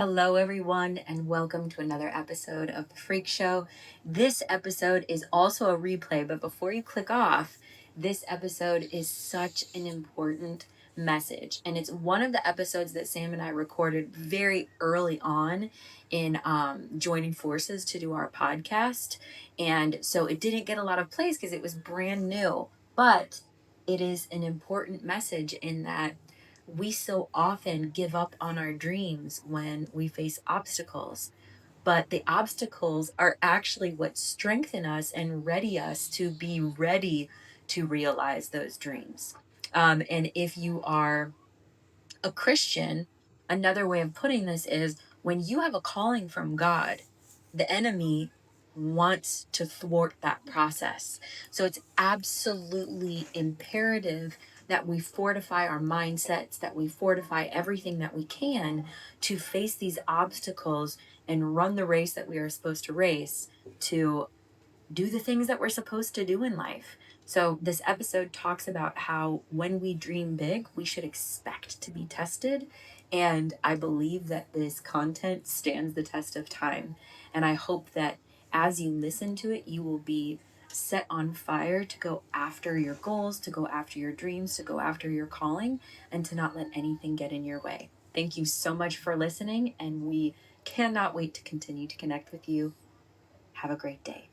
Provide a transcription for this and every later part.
Hello, everyone, and welcome to another episode of the Freq Show. This episode is also a replay, but before you click off, this episode is such an important message. And it's one of the episodes that Sam and I recorded very early on in joining forces to do our podcast. And so it didn't get a lot of plays because it was brand new, but it is an important message in that we so often give up on our dreams when we face obstacles. But the obstacles are actually what strengthen us and ready us to be ready to realize those dreams. And if you are a Christian, another way of putting this is when you have a calling from God, the enemy wants to thwart that process. So it's absolutely imperative that we fortify our mindsets, that we fortify everything that we can to face these obstacles and run the race that we are supposed to race, to do the things that we're supposed to do in life. So this episode talks about how when we dream big, we should expect to be tested. And I believe that this content stands the test of time. And I hope that as you listen to it, you will be set on fire to go after your goals, to go after your dreams, to go after your calling, and to not let anything get in your way. Thank you so much for listening, and we cannot wait to continue to connect with you. Have a great day.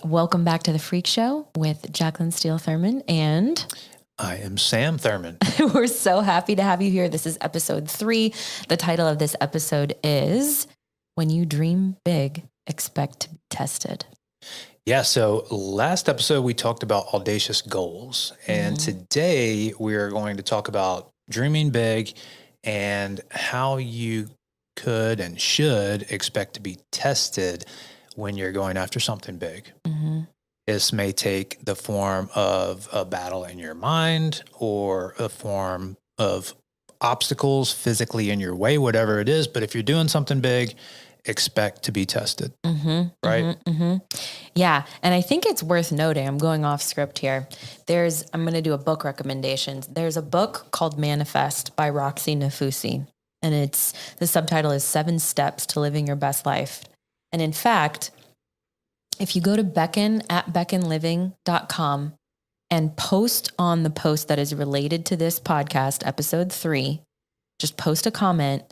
Welcome back to the Freq Show with Jacqueline Steele Thurman, and I am Sam Thurman. We're so happy to have you here. This is episode 3. The title of this episode is When You Dream Big, Expect to Be Tested. Yeah, so last episode we talked about audacious goals, and today we are going to talk about dreaming big and how you could and should expect to be tested when you're going after something big. This may take the form of a battle in your mind or a form of obstacles physically in your way, whatever it is. But if you're doing something big, expect to be tested, right? Yeah. And I think it's worth noting, I'm going off script here. I'm going to do a book recommendations. There's a book called Manifest by Roxy Nafousi. And the subtitle is 7 Steps to Living Your Best Life. And in fact, if you go to beckonliving.com and post on the post that is related to this podcast, episode 3, just post a comment,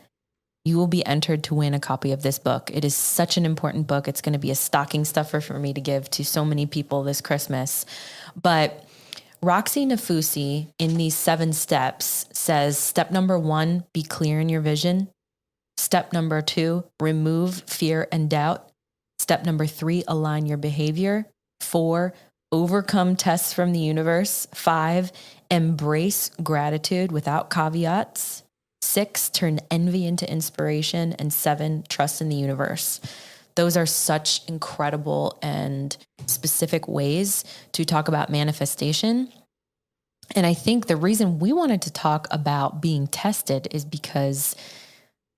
you will be entered to win a copy of this book. It is such an important book. It's going to be a stocking stuffer for me to give to so many people this Christmas. But Roxy Nafousi, in these 7 steps, says, step number 1, be clear in your vision. Step number 2, remove fear and doubt. Step number 3, align your behavior. 4, overcome tests from the universe. 5, embrace gratitude without caveats. 6, turn envy into inspiration. And 7, trust in the universe. Those are such incredible and specific ways to talk about manifestation. And I think the reason we wanted to talk about being tested is because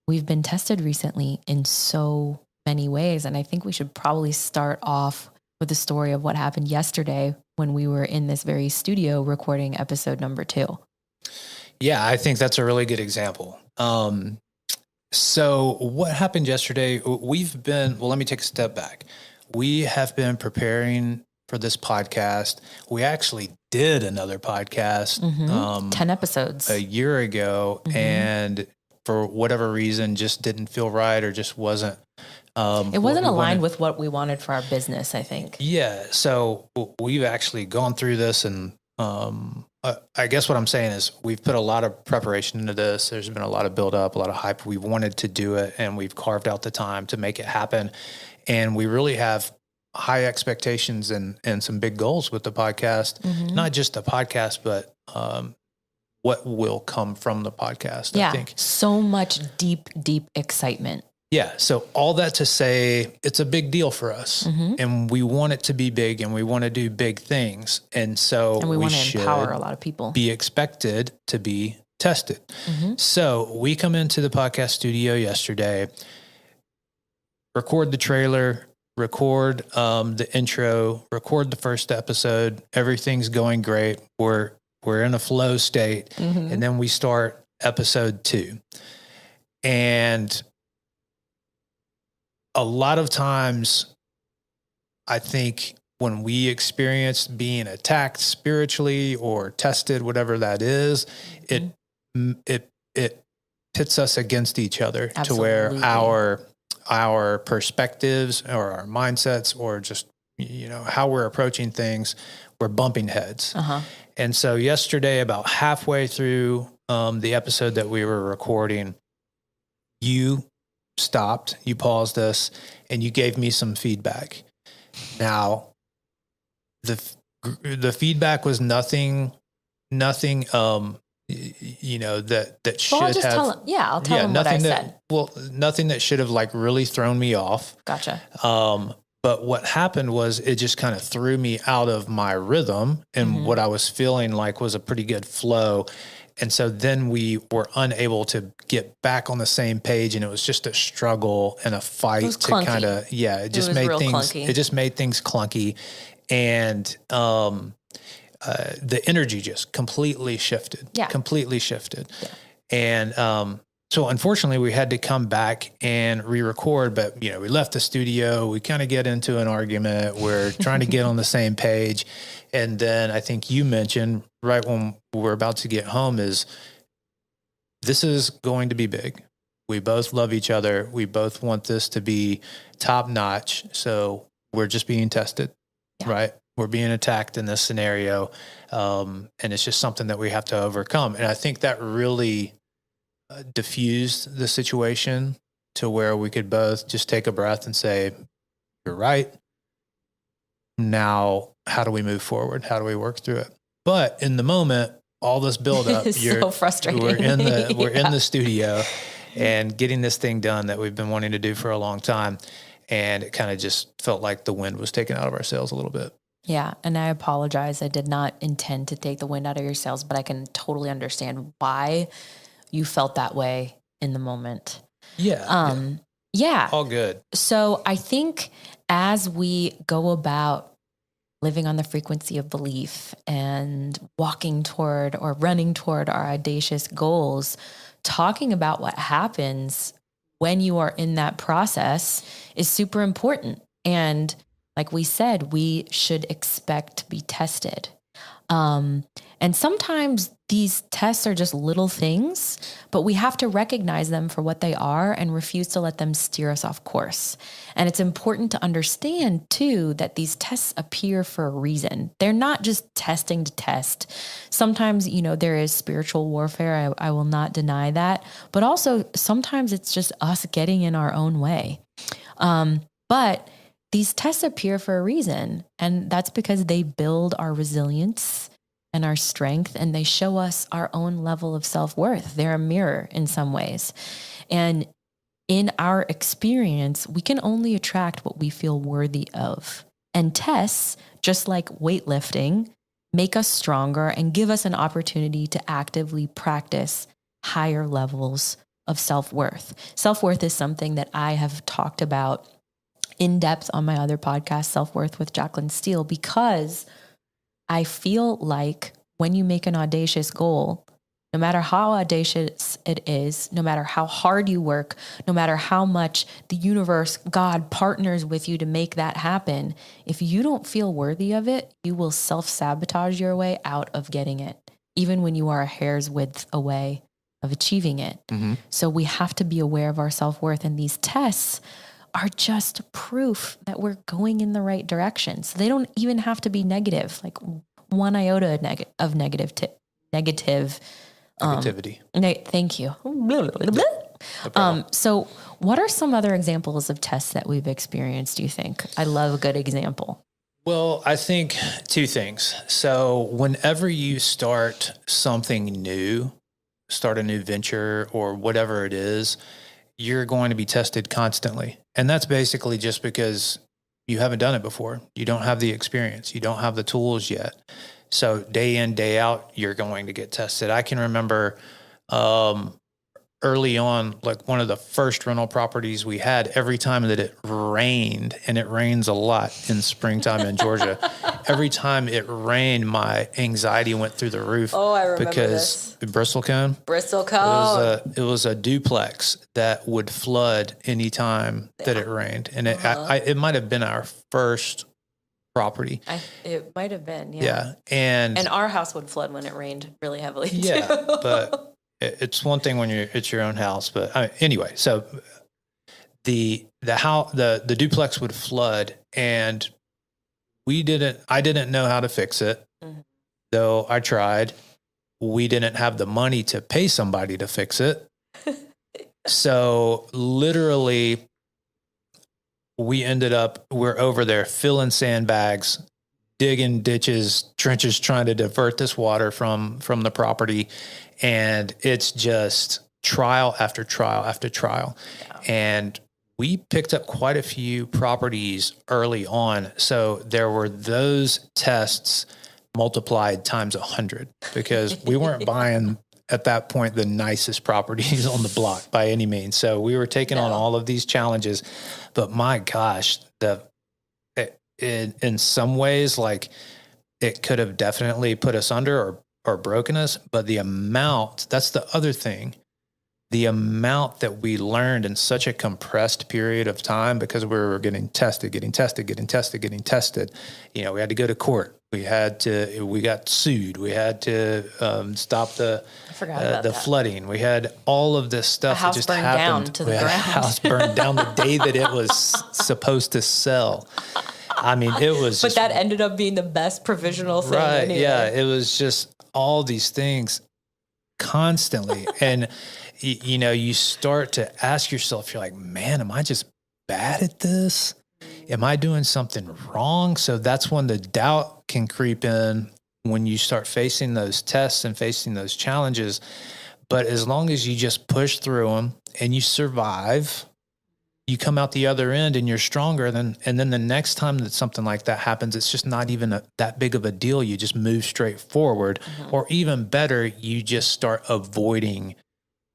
we've been tested recently in so many ways. And I think we should probably start off with the story of what happened yesterday when we were in this very studio recording episode number 2. Yeah, I think that's a really good example. So what happened yesterday, let me take a step back. We have been preparing for this podcast. We actually did another podcast 10 episodes a year ago, and for whatever reason just didn't feel right, or just wasn't it wasn't aligned with what we wanted for our business, I think. Yeah. So we've actually gone through this, and I guess what I'm saying is we've put a lot of preparation into this. There's been a lot of build up, a lot of hype. We wanted to do it, and we've carved out the time to make it happen. And we really have high expectations and some big goals with the podcast, not just the podcast, but what will come from the podcast. Yeah. I think So much deep excitement. Yeah. So all that to say, it's a big deal for us, and we want it to be big, and we want to do big things. And so we want to empower a lot of people. Be expected to be tested. So we come into the podcast studio yesterday, record the trailer, record the intro, record the first episode. Everything's going great. We're in a flow state, and then we start episode 2. And a lot of times, I think when we experience being attacked spiritually or tested, whatever that is, it pits us against each other. Absolutely. To where our perspectives or our mindsets or just, how we're approaching things, we're bumping heads. And so yesterday, about halfway through the episode that we were recording, you stopped, you paused us, and you gave me some feedback. Now, the feedback was nothing, that should I'll just have. I'll tell him what I said. Well, nothing that should have like really thrown me off. Gotcha. But what happened was it just kind of threw me out of my rhythm, and what I was feeling like was a pretty good flow. And so then we were unable to get back on the same page, and it was just a struggle and a fight to kind of, it just made things clunky. And the energy just completely shifted. Yeah. And so unfortunately we had to come back and re-record, but we left the studio, we kind of get into an argument, we're trying to get on the same page. And then I think you mentioned right when we're about to get home this is going to be big. We both love each other. We both want this to be top notch. So we're just being tested, right? We're being attacked in this scenario. And it's just something that we have to overcome. And I think that really diffused the situation to where we could both just take a breath and say, you're right. Now, how do we move forward? How do we work through it? But in the moment, all this buildup, it's so frustrating. We're in the studio and getting this thing done that we've been wanting to do for a long time. And it kind of just felt like the wind was taken out of our sails a little bit. Yeah. And I apologize. I did not intend to take the wind out of your sails, but I can totally understand why you felt that way in the moment. Yeah. All good. So I think as we go about living on the frequency of belief and walking toward or running toward our audacious goals, talking about what happens when you are in that process is super important. And like we said, we should expect to be tested. And sometimes these tests are just little things, but we have to recognize them for what they are and refuse to let them steer us off course. And it's important to understand too, that these tests appear for a reason. They're not just testing to test. Sometimes, there is spiritual warfare. I will not deny that, but also sometimes it's just us getting in our own way. But these tests appear for a reason, and that's because they build our resilience and our strength, and they show us our own level of self-worth. They're a mirror in some ways. And in our experience, we can only attract what we feel worthy of. And tests, just like weightlifting, make us stronger and give us an opportunity to actively practice higher levels of self-worth. Self-worth is something that I have talked about in depth on my other podcast, Self-Worth with Jacqueline Steele, because I feel like when you make an audacious goal, no matter how audacious it is, no matter how hard you work, no matter how much the universe, God partners with you to make that happen, if you don't feel worthy of it, you will self-sabotage your way out of getting it, even when you are a hair's width away of achieving it. Mm-hmm. So we have to be aware of our self-worth, and these tests are just proof that we're going in the right direction. So they don't even have to be negative, like one iota of negativity. Thank you. No, so what are some other examples of tests that we've experienced, do you think? I love a good example. Well, I think two things. So whenever you start something new, start a new venture or whatever it is, you're going to be tested constantly. And that's basically just because you haven't done it before. You don't have the experience. You don't have the tools yet. So day in, day out, you're going to get tested. I can remember early on, like one of the first rental properties we had, every time that it rained, and it rains a lot in springtime in Georgia, every time it rained, my anxiety went through the roof. Oh, I remember because this. Bristlecone. Bristlecone. It was a duplex that would flood anytime that it rained, and it might have been our first property. It might have been, Yeah, and our house would flood when it rained really heavily. Yeah, too. but it's one thing when it's your own house. But anyway, so the duplex would flood, and I didn't know how to fix it, though I tried. We didn't have the money to pay somebody to fix it. So literally we're over there filling sandbags, digging ditches, trenches, trying to divert this water from the property. And it's just trial after trial after trial. Yeah. And we picked up quite a few properties early on. So there were those tests multiplied times 100, because we weren't buying at that point the nicest properties on the block by any means. So we were taking on all of these challenges, but my gosh, in some ways, like, it could have definitely put us under or broken us. But that's the other thing, the amount that we learned in such a compressed period of time, because we were getting tested. You know, we had to go to court. We got sued. We had to stop the flooding. We had all of this stuff that just happened. Down to the ground. A house burned down the day that it was supposed to sell. I mean, it was. But that ended up being the best provisional thing. Right? Anyway. Yeah, it was just all these things constantly, and you know, you start to ask yourself, you're like, man, am I just bad at this? Am I doing something wrong? So that's when the doubt can creep in, when you start facing those tests and facing those challenges. But as long as you just push through them and you survive, you come out the other end and you're stronger. And then the next time that something like that happens, it's just not even that big of a deal. You just move straight forward, or even better, you just start avoiding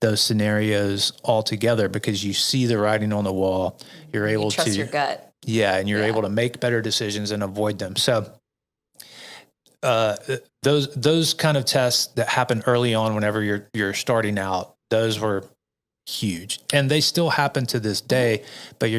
those scenarios altogether, because you see the writing on the wall. You're able to trust your gut. Yeah, and you're able to make better decisions and avoid them. So those kind of tests that happen early on whenever you're starting out, those were huge, and they still happen to this day. But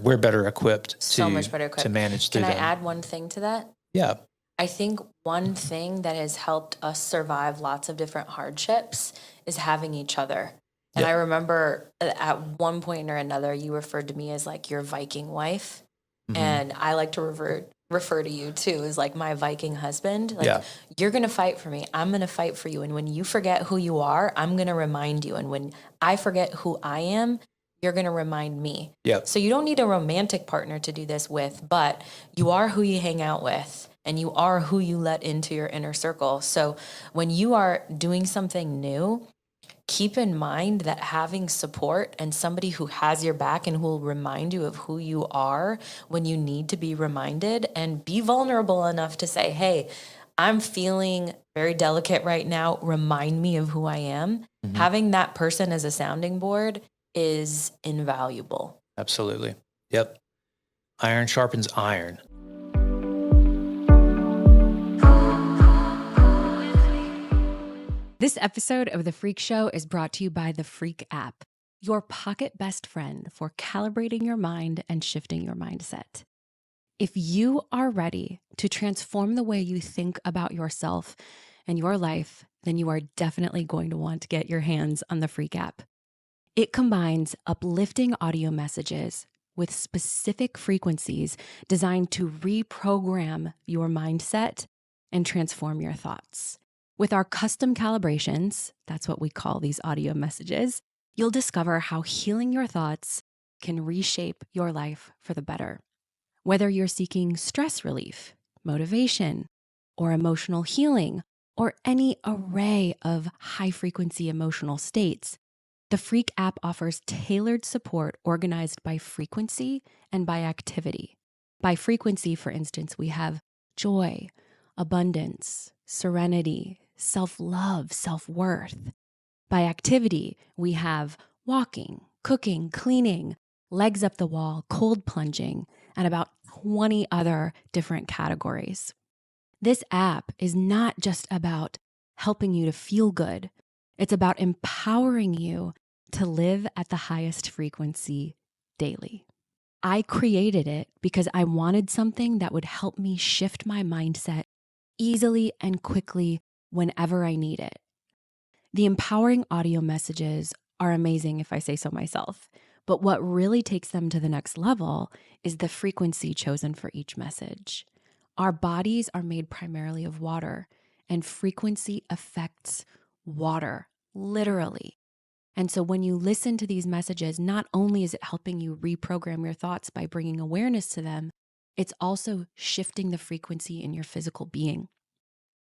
we're better equipped to manage through them. Can I add one thing to that? Yeah. I think one thing that has helped us survive lots of different hardships is having each other. And I remember at one point or another, you referred to me as like your Viking wife. Mm-hmm. And I like to refer to you too as like my Viking husband. Like, you're going to fight for me. I'm going to fight for you. And when you forget who you are, I'm going to remind you. And when I forget who I am, you're going to remind me. Yep. So you don't need a romantic partner to do this with, but you are who you hang out with, and you are who you let into your inner circle. So when you are doing something new, keep in mind that having support and somebody who has your back and who will remind you of who you are when you need to be reminded, and be vulnerable enough to say, hey, I'm feeling very delicate right now. Remind me of who I am. Mm-hmm. Having that person as a sounding board is invaluable. Absolutely. Yep. Iron sharpens iron. This episode of The Freq Show is brought to you by the Freq app, your pocket best friend for calibrating your mind and shifting your mindset. If you are ready to transform the way you think about yourself and your life, then you are definitely going to want to get your hands on the Freq app. It combines uplifting audio messages with specific frequencies designed to reprogram your mindset and transform your thoughts. With our custom calibrations, that's what we call these audio messages, you'll discover how healing your thoughts can reshape your life for the better. Whether you're seeking stress relief, motivation, or emotional healing, or any array of high-frequency emotional states, the Freq app offers tailored support organized by frequency and by activity. By frequency, for instance, we have joy, abundance, serenity, self-love, self-worth. By activity, we have walking, cooking, cleaning, legs up the wall, cold plunging, and about 20 other different categories. This app is not just about helping you to feel good. It's about empowering you to live at the highest frequency daily. I created it because I wanted something that would help me shift my mindset easily and quickly whenever I need it. The empowering audio messages are amazing, if I say so myself. But what really takes them to the next level is the frequency chosen for each message. Our bodies are made primarily of water, and frequency affects water, literally. And so when you listen to these messages, not only is it helping you reprogram your thoughts by bringing awareness to them, it's also shifting the frequency in your physical being.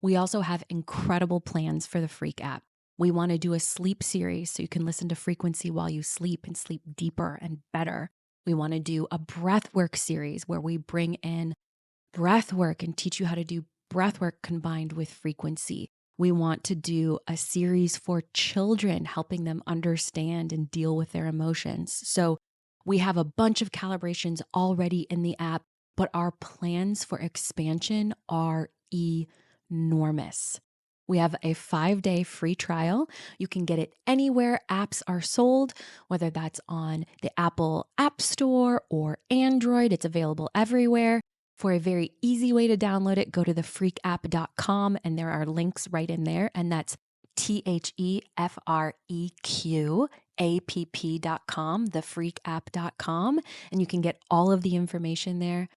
We also have incredible plans for the Freq app. We want to do a sleep series so you can listen to frequency while you sleep and sleep deeper and better. We want to do a breathwork series where we bring in breathwork and teach you how to do breathwork combined with frequency. We want to do a series for children, helping them understand and deal with their emotions. So we have a bunch of calibrations already in the app, but our plans for expansion are enormous. We have a 5-day free trial. You can get it anywhere apps are sold, whether that's on the Apple App Store or Android. It's available everywhere. For a very easy way to download it, go to thefreqapp.com and there are links right in there. And that's THEFREQAPP.com, thefreqapp.com. And you can get all of the information there.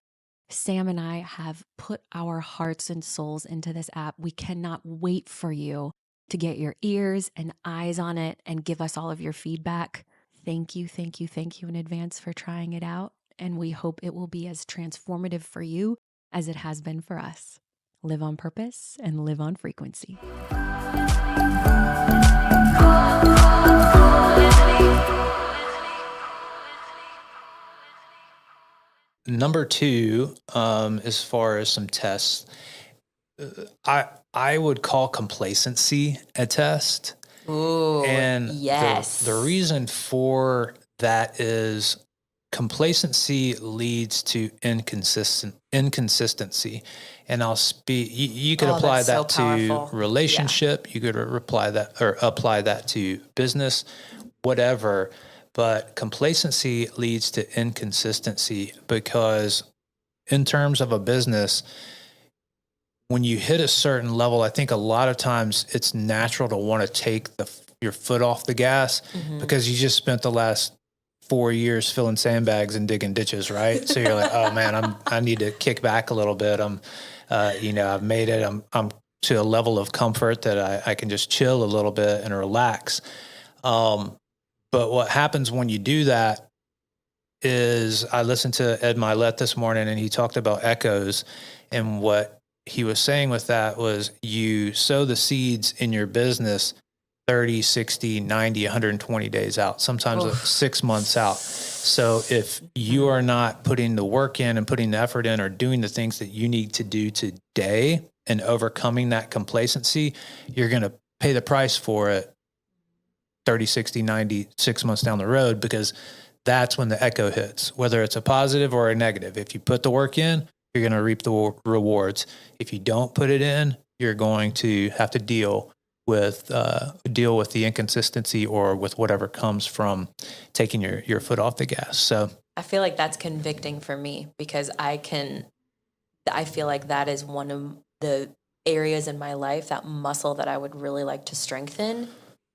Sam and I have put our hearts and souls into this app. We cannot wait for you to get your ears and eyes on it and give us all of your feedback. Thank you, thank you, thank you in advance for trying it out. And we hope it will be as transformative for you as it has been for us. Live on purpose and live on frequency. Number two, as far as some tests, I would call complacency a test. Ooh, And yes. the reason for that is complacency leads to inconsistency. And I'll speak, you could apply that to relationship. You could apply that to business, whatever. But complacency leads to inconsistency because in terms of a business, when you hit a certain level, I think a lot of times it's natural to want to take your foot off the gas because you just spent the last 4 years filling sandbags and digging ditches, right? So you're like, oh man, I need to kick back a little bit. I've made it. I'm to a level of comfort that I can just chill a little bit and relax. But what happens when you do that is I listened to Ed Milet this morning and he talked about echoes, and what he was saying with that was you sow the seeds in your business 30, 60, 90, 120 days out, sometimes 6 months out. So if you are not putting the work in and putting the effort in or doing the things that you need to do today and overcoming that complacency, you're going to pay the price for it 30, 60, 90, 6 months down the road, because that's when the echo hits, whether it's a positive or a negative. If you put the work in, you're going to reap the rewards. If you don't put it in, you're going to have to deal with the inconsistency or with whatever comes from taking your foot off the gas. So I feel like that's convicting for me because I feel like that is one of the areas in my life, that muscle that I would really like to strengthen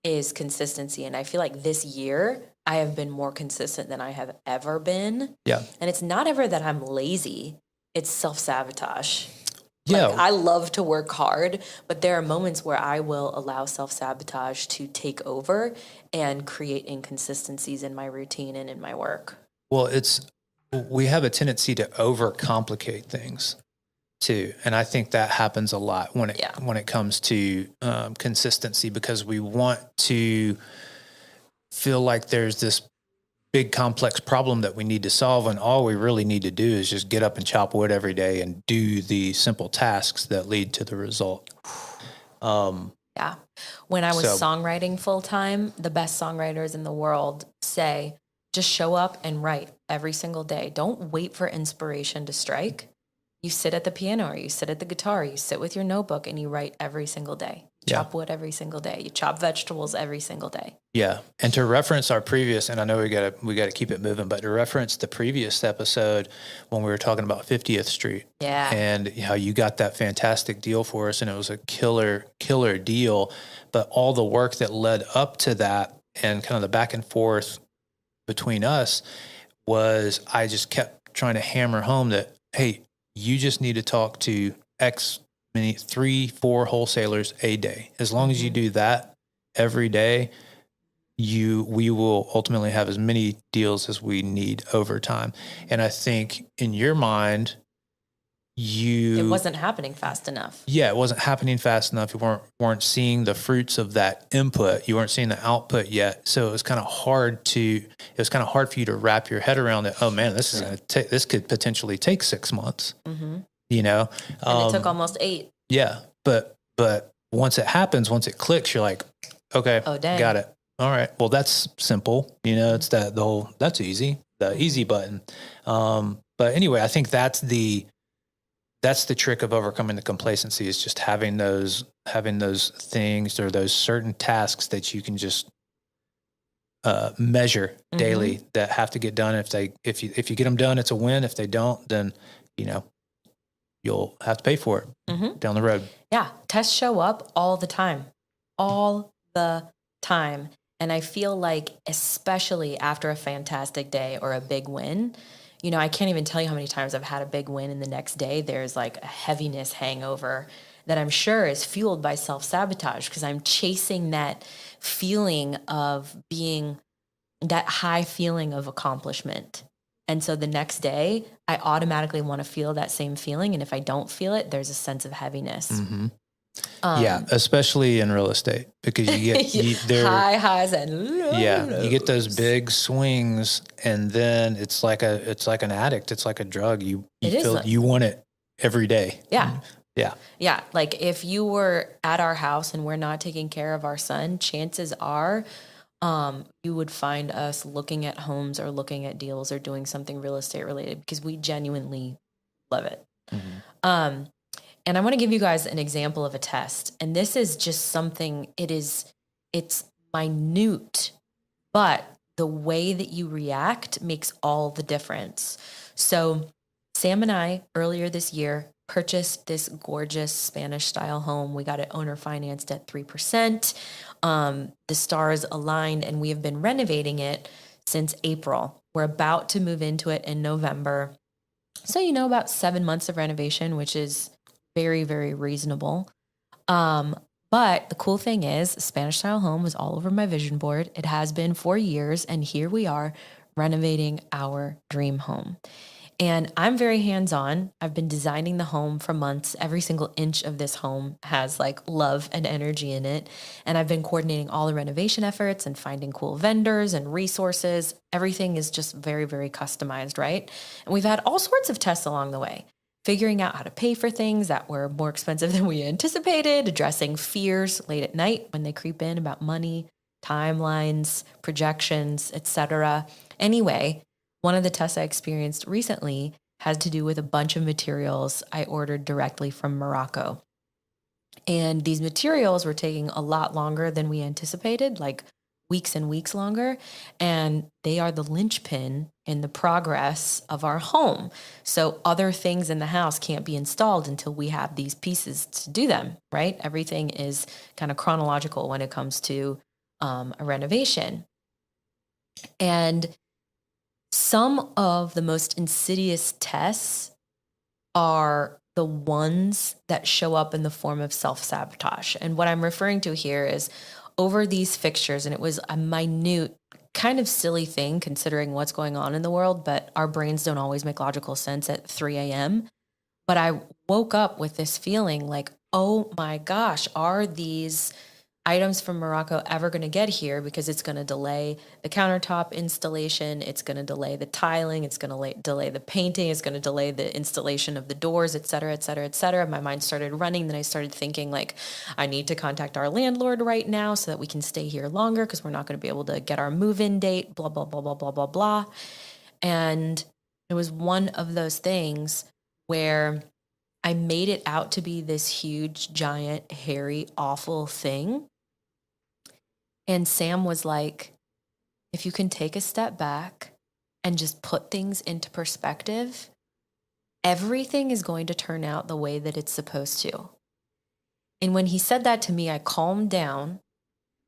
is consistency. And I feel like this year I have been more consistent than I have ever been. Yeah. And it's not ever that I'm lazy, it's self-sabotage. Yeah. Like, I love to work hard, but there are moments where I will allow self-sabotage to take over and create inconsistencies in my routine and in my work. Well, we have a tendency to overcomplicate things too. And I think that happens a lot when it comes to consistency, because we want to feel like there's this big complex problem that we need to solve, and all we really need to do is just get up and chop wood every day and do the simple tasks that lead to the result. Yeah. When I was songwriting full time, the best songwriters in the world say, just show up and write every single day. Don't wait for inspiration to strike. You sit at the piano or you sit at the guitar, you sit with your notebook and you write every single day. You chop wood every single day. You chop vegetables every single day. Yeah. And to reference our previous, and I know we gotta keep it moving, but to reference the previous episode when we were talking about 50th Street. Yeah. And how you got that fantastic deal for us, and it was a killer deal. But all the work that led up to that and kind of the back and forth between us was I just kept trying to hammer home that, hey, you just need to talk to X many 3-4 wholesalers a day. As long as you do that every day, we will ultimately have as many deals as we need over time. And I think in your mind, it wasn't happening fast enough. Yeah, it wasn't happening fast enough. You weren't seeing the fruits of that input. You weren't seeing the output yet. So it was kind of hard for you to wrap your head around that. Oh man, this could potentially take 6 months. Mm-hmm. You know, and it took almost 8. Yeah, but once it happens, once it clicks, you're like, okay, oh dang, got it. All right, well that's simple. You know, it's that's easy, the easy button. But anyway, I think that's the trick of overcoming the complacency, is just having those things or those certain tasks that you can just measure daily that have to get done. If you get them done, it's a win. If they don't, then you'll have to pay for it down the road. Yeah, tests show up all the time, and I feel like, especially after a fantastic day or a big win. I can't even tell you how many times I've had a big win and the next day there's like a heaviness hangover that I'm sure is fueled by self-sabotage, because I'm chasing that feeling of being, that high feeling of accomplishment. And so the next day I automatically want to feel that same feeling. And if I don't feel it, there's a sense of heaviness. Mm-hmm. Yeah, especially in real estate, because you get highs and lows. Yeah, you get those big swings, and then it's like an addict. It's like a drug. You want it every day. Yeah. Yeah. Yeah. Like if you were at our house and we're not taking care of our son, chances are you would find us looking at homes or looking at deals or doing something real estate related, because we genuinely love it. Mm-hmm. And I want to give you guys an example of a test. And this is just something, it's minute, but the way that you react makes all the difference. So Sam and I, earlier this year, purchased this gorgeous Spanish style home. We got it owner financed at 3%. The stars aligned, and we have been renovating it since April. We're about to move into it in November. So, about 7 months of renovation, which is very, very reasonable. But the cool thing is, Spanish style home was all over my vision board. It has been for years. And here we are renovating our dream home. And I'm very hands-on. I've been designing the home for months. Every single inch of this home has like love and energy in it. And I've been coordinating all the renovation efforts and finding cool vendors and resources. Everything is just very, very customized, right? And we've had all sorts of tests along the way, figuring out how to pay for things that were more expensive than we anticipated, addressing fears late at night when they creep in about money, timelines, projections, etc. Anyway, one of the tests I experienced recently had to do with a bunch of materials I ordered directly from Morocco. And these materials were taking a lot longer than we anticipated, like weeks and weeks longer. And they are the linchpin in the progress of our home. So other things in the house can't be installed until we have these pieces to do them, right? Everything is kind of chronological when it comes to a renovation. And some of the most insidious tests are the ones that show up in the form of self-sabotage. And what I'm referring to here is over these fixtures, and it was a minute, kind of silly thing considering what's going on in the world, but our brains don't always make logical sense at 3 a.m. But I woke up with this feeling like, oh my gosh, are these items from Morocco ever going to get here? Because it's going to delay the countertop installation. It's going to delay the tiling. It's going to delay the painting. It's going to delay the installation of the doors, et cetera, et cetera, et cetera. My mind started running. Then I started thinking like, I need to contact our landlord right now so that we can stay here longer, because we're not going to be able to get our move-in date, blah, blah, blah, blah, blah, blah, blah. And it was one of those things where I made it out to be this huge, giant, hairy, awful thing. And Sam was like, if you can take a step back and just put things into perspective, everything is going to turn out the way that it's supposed to. And when he said that to me, I calmed down.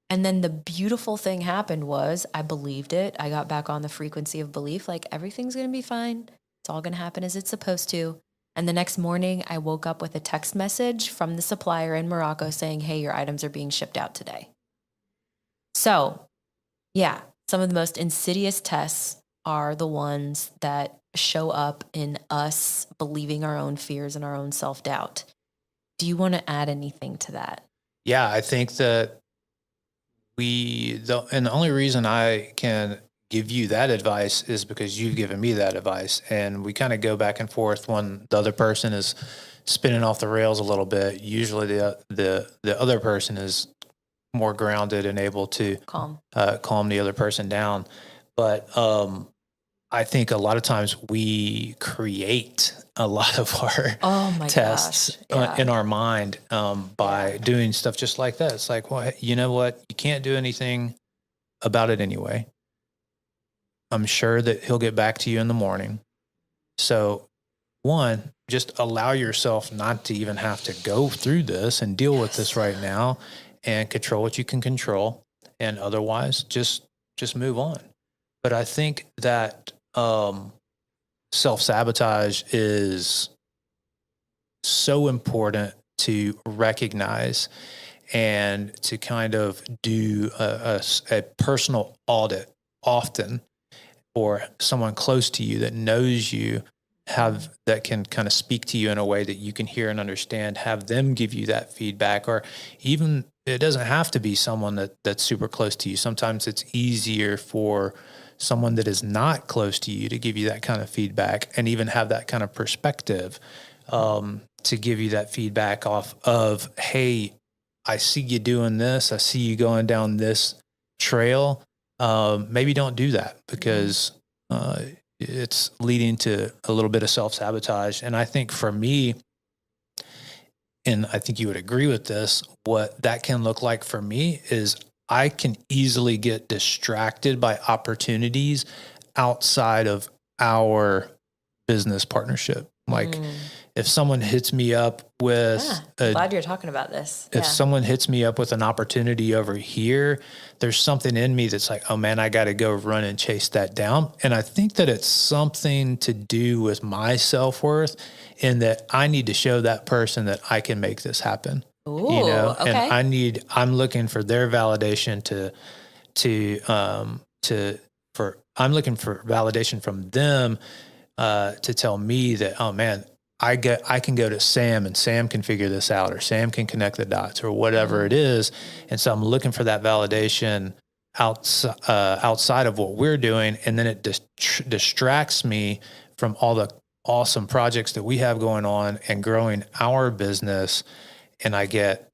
And then the beautiful thing happened was I believed it. I got back on the frequency of belief, like everything's going to be fine. It's all going to happen as it's supposed to. And the next morning, I woke up with a text message from the supplier in Morocco saying, hey, your items are being shipped out today. So, yeah, some of the most insidious tests are the ones that show up in us believing our own fears and our own self-doubt. Do you want to add anything to that? Yeah, I think that and the only reason I can give you that advice is because you've given me that advice, and we kind of go back and forth when the other person is spinning off the rails a little bit. Usually the other person is more grounded and able to calm the other person down. But I think a lot of times we create a lot of our tests in our mind by doing stuff just like that. It's like, well, you know what? You can't do anything about it anyway. I'm sure that he'll get back to you in the morning. So, one, just allow yourself not to even have to go through this and deal with this right now, and control what you can control. And otherwise, just move on. But I think that self-sabotage is so important to recognize and to kind of do a personal audit often, or someone close to you that knows you, that can kind of speak to you in a way that you can hear and understand, have them give you that feedback. Or even, it doesn't have to be someone that's super close to you. Sometimes it's easier for someone that is not close to you to give you that kind of feedback, and even have that kind of perspective to give you that feedback off of, hey, I see you doing this. I see you going down this trail. Maybe don't do that, because it's leading to a little bit of self-sabotage. And I think for me, and I think you would agree with this, what that can look like for me is I can easily get distracted by opportunities outside of our business partnership. Like if someone hits me up with glad you're talking about this. If someone hits me up with an opportunity over here, there's something in me that's like, oh man, I got to go run and chase that down. And I think that it's something to do with my self-worth, in that I need to show that person that I can make this happen. Ooh, you know, okay. And I'm looking for their validation I'm looking for validation from them to tell me that, oh man, I can go to Sam and Sam can figure this out, or Sam can connect the dots, or whatever it is. And so I'm looking for that validation outside of what we're doing. And then it distracts me from all the awesome projects that we have going on and growing our business. And I get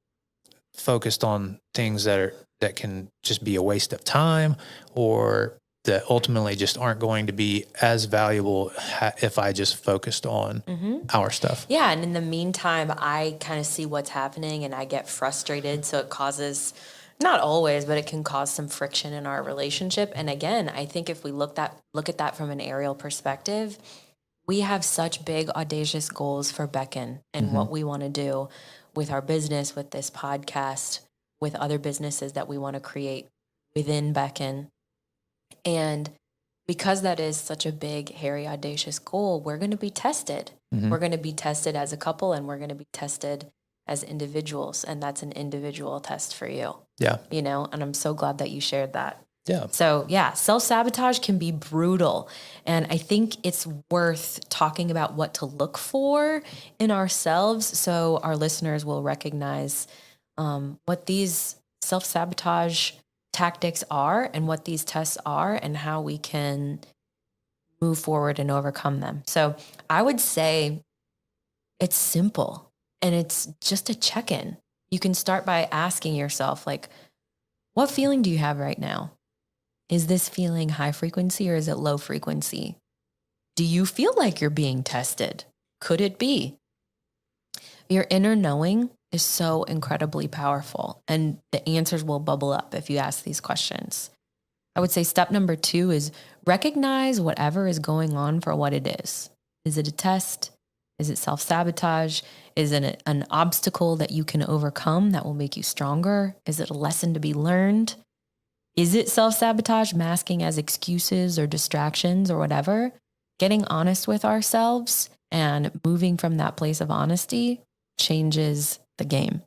focused on things that can just be a waste of time, or that ultimately just aren't going to be as valuable if I just focused on our stuff. Yeah. And in the meantime, I kind of see what's happening and I get frustrated. So it causes, not always, but it can cause some friction in our relationship. And again, I think if we look at that from an aerial perspective, we have such big, audacious goals for Beckon and what we want to do with our business, with this podcast, with other businesses that we want to create within Beckon. And because that is such a big, hairy, audacious goal, we're going to be tested. We're going to be tested as a couple, and we're going to be tested as individuals. And that's an individual test for you. Yeah. You know, and I'm so glad that you shared that. Yeah. So yeah, self-sabotage can be brutal. And I think it's worth talking about what to look for in ourselves, so our listeners will recognize what these self-sabotage tactics are and what these tests are and how we can move forward and overcome them. So I would say it's simple, and it's just a check-in. You can start by asking yourself, like, what feeling do you have right now? Is this feeling high frequency or is it low frequency? Do you feel like you're being tested? Could it be? Your inner knowing is so incredibly powerful, and the answers will bubble up if you ask these questions. I would say step number 2 is recognize whatever is going on for what it is. Is it a test? Is it self-sabotage? Is it an obstacle that you can overcome that will make you stronger? Is it a lesson to be learned? Is it self-sabotage masking as excuses or distractions or whatever? Getting honest with ourselves and moving from that place of honesty changes the game.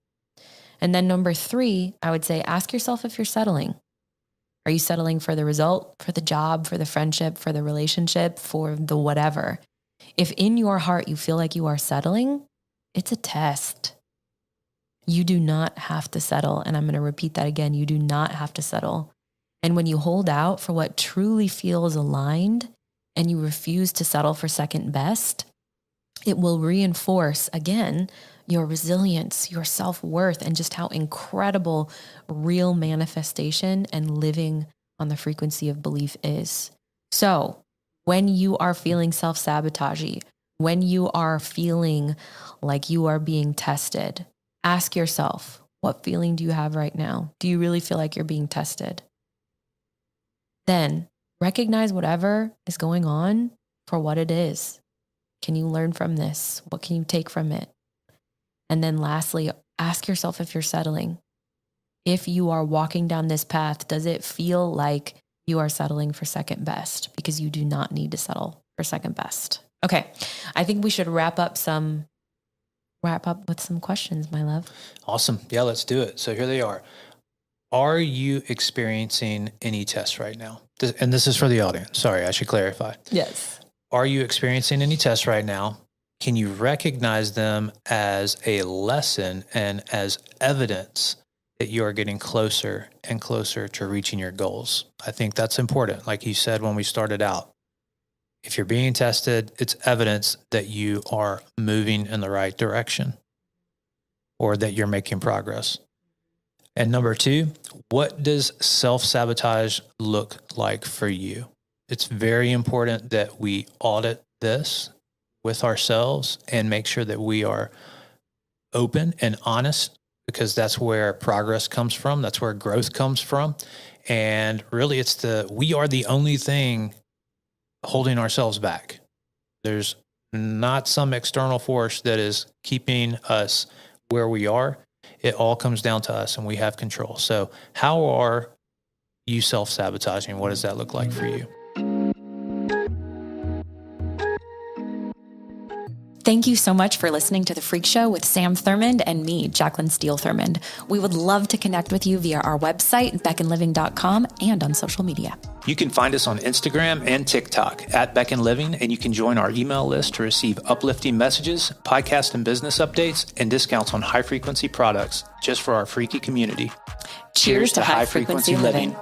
And then number 3, I would say ask yourself if you're settling. Are you settling for the result, for the job, for the friendship, for the relationship, for the whatever? If in your heart you feel like you are settling, it's a test. You do not have to settle. And I'm going to repeat that again. You do not have to settle. And when you hold out for what truly feels aligned and you refuse to settle for second best, it will reinforce, again, your resilience, your self-worth, and just how incredible real manifestation and living on the frequency of belief is. So when you are feeling self-sabotagey, when you are feeling like you are being tested, ask yourself, what feeling do you have right now? Do you really feel like you're being tested? Then recognize whatever is going on for what it is. Can you learn from this? What can you take from it? And then lastly, ask yourself if you're settling. If you are walking down this path, does it feel like you are settling for second best? Because you do not need to settle for second best. Okay, I think we should wrap up with some questions, my love. Awesome. Yeah, let's do it. So here they are. Are you experiencing any tests right now? And this is for the audience. Sorry, I should clarify. Yes. Are you experiencing any tests right now? Can you recognize them as a lesson and as evidence that you are getting closer and closer to reaching your goals? I think that's important. Like you said when we started out, if you're being tested, it's evidence that you are moving in the right direction or that you're making progress. And number 2, what does self-sabotage look like for you? It's very important that we audit this with ourselves and make sure that we are open and honest, because that's where progress comes from. That's where growth comes from. And really we are the only thing holding ourselves back. There's not some external force that is keeping us where we are. It all comes down to us and we have control. So how are you self-sabotaging? What does that look like for you? Thank you so much for listening to The Freq Show with Sam Thurmond and me, Jacqueline Steele Thurmond. We would love to connect with you via our website, beckonliving.com, and on social media. You can find us on Instagram and TikTok at Beck and Living, and you can join our email list to receive uplifting messages, podcast and business updates, and discounts on high-frequency products just for our freaky community. Cheers to high-frequency living.